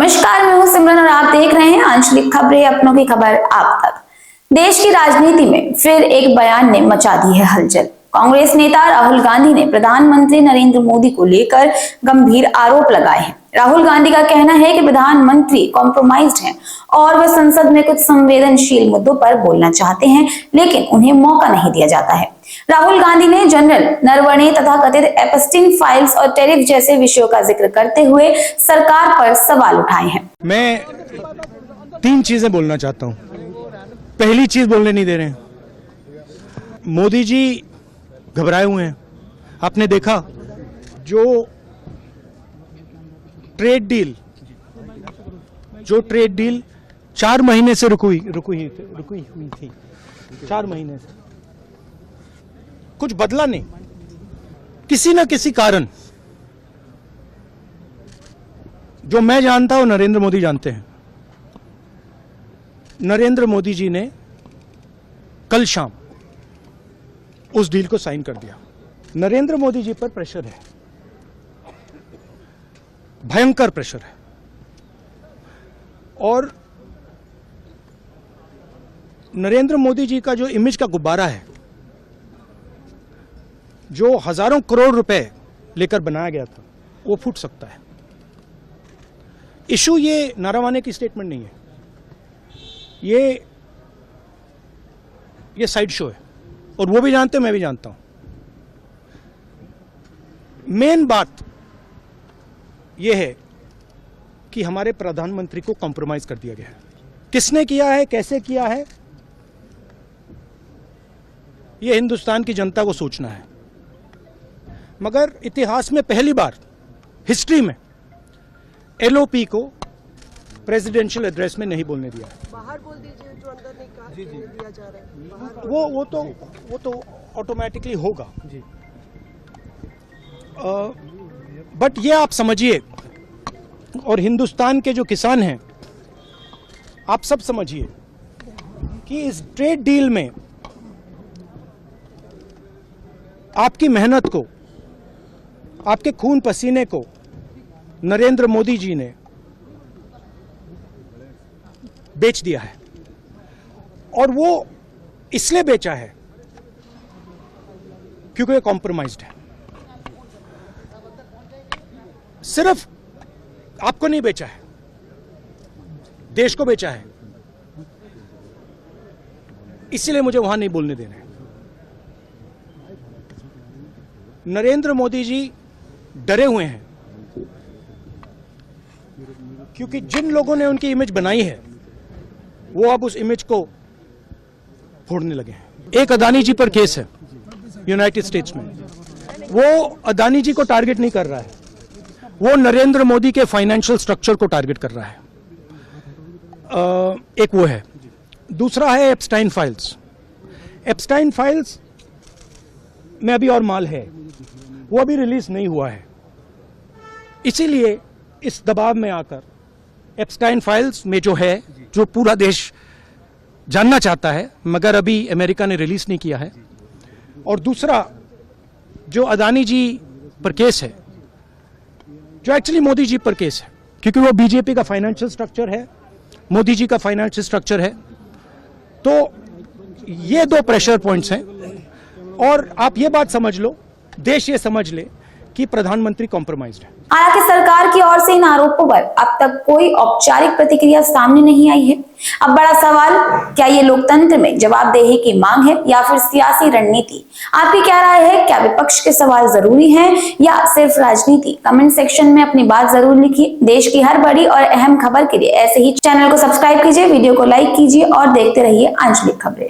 नमस्कार, मैं हूं सिमरन और आप देख रहे हैं आंचलिक खबरें, अपनों की खबर आप तक। देश की राजनीति में फिर एक बयान ने मचा दी है हलचल। कांग्रेस नेता राहुल गांधी ने प्रधानमंत्री नरेंद्र मोदी को लेकर गंभीर आरोप लगाए हैं। राहुल गांधी का कहना है कि प्रधानमंत्री कॉम्प्रोमाइज्ड हैं और वे संसद में कुछ संवेदनशील मुद्दों पर बोलना चाहते हैं, लेकिन उन्हें मौका नहीं दिया जाता है। राहुल गांधी ने जनरल नरवणे तथा कथित एपस्टीन फाइल्स और टैरिफ जैसे विषयों का जिक्र करते हुए सरकार पर सवाल उठाए हैं। मैं 3 चीजें बोलना चाहता हूं। पहली चीज बोलने नहीं दे रहे हैं। मोदी जी घबराए हुए हैं। आपने देखा जो ट्रेड डील 4 महीने से रुकी हुई थी। 4 महीने से कुछ बदला नहीं, किसी न किसी कारण। जो मैं जानता हूं नरेंद्र मोदी जानते हैं। नरेंद्र मोदी जी ने कल शाम उस डील को साइन कर दिया। नरेंद्र मोदी जी पर प्रेशर है, भयंकर प्रेशर है, और नरेंद्र मोदी जी का जो इमेज का गुब्बारा है, जो हजारों करोड़ रुपए लेकर बनाया गया था, वो फूट सकता है। इशू ये नारावाने की स्टेटमेंट नहीं है, ये साइड शो है, और वो भी जानते हैं, मैं भी जानता हूं। मेन बात यह है कि हमारे प्रधानमंत्री को कॉम्प्रोमाइज कर दिया गया है। किसने किया है, कैसे किया है, यह हिंदुस्तान की जनता को सोचना है। मगर इतिहास में पहली बार हिस्ट्री में एलओपी को प्रेसिडेंशियल एड्रेस में नहीं बोलने दिया है। बाहर बोल दीजिए, जो अंदर नहीं कहा दिया जा रहा है। वो तो ऑटोमेटिकली होगा जी। बट ये आप समझिए, और हिंदुस्तान के जो किसान हैं, आप सब समझिए कि इस ट्रेड डील में आपकी मेहनत को, आपके खून पसीने को नरेंद्र मोदी जी ने बेच दिया है। और वो इसलिए बेचा है क्योंकि ये कॉम्प्रोमाइज्ड है। सिर्फ आपको नहीं बेचा है, देश को बेचा है। इसीलिए मुझे वहां नहीं बोलने देना है। नरेंद्र मोदी जी डरे हुए हैं क्योंकि जिन लोगों ने उनकी इमेज बनाई है, वो अब उस इमेज को फोड़ने लगे हैं। एक अदानी जी पर केस है यूनाइटेड स्टेट्स में। वो अदानी जी को टारगेट नहीं कर रहा है, वो नरेंद्र मोदी के फाइनेंशियल स्ट्रक्चर को टारगेट कर रहा है। एक वो है। दूसरा है एप्स्टाइन फाइल्स। एप्स्टाइन फाइल्स में अभी और माल है, वो अभी रिलीज नहीं हुआ है। इसीलिए इस दबाव में आकर एप्स्टाइन फाइल्स में जो है, जो पूरा देश जानना चाहता है, मगर अभी अमेरिका ने रिलीज नहीं किया है। और दूसरा जो अदानी जी पर केस है, जो एक्चुअली मोदी जी पर केस है, क्योंकि वो बीजेपी का फाइनेंशियल स्ट्रक्चर है, मोदी जी का फाइनेंशियल स्ट्रक्चर है। तो ये 2 प्रेशर पॉइंट्स हैं। और आप ये बात समझ लो, देश ये समझ ले कि प्रधानमंत्री कॉम्प्रोमाइज्ड है। हालांकि सरकार की ओर से इन आरोपों पर अब तक कोई औपचारिक प्रतिक्रिया सामने नहीं आई है। अब बड़ा सवाल, क्या ये लोकतंत्र में जवाबदेही की मांग है या फिर सियासी रणनीति? आपकी क्या राय है? क्या विपक्ष के सवाल जरूरी हैं या सिर्फ राजनीति? कमेंट सेक्शन में अपनी बात जरूर लिखिए। देश की हर बड़ी और अहम खबर के लिए ऐसे ही चैनल को सब्सक्राइब कीजिए, वीडियो को लाइक कीजिए और देखते रहिए आंचलिक खबरें।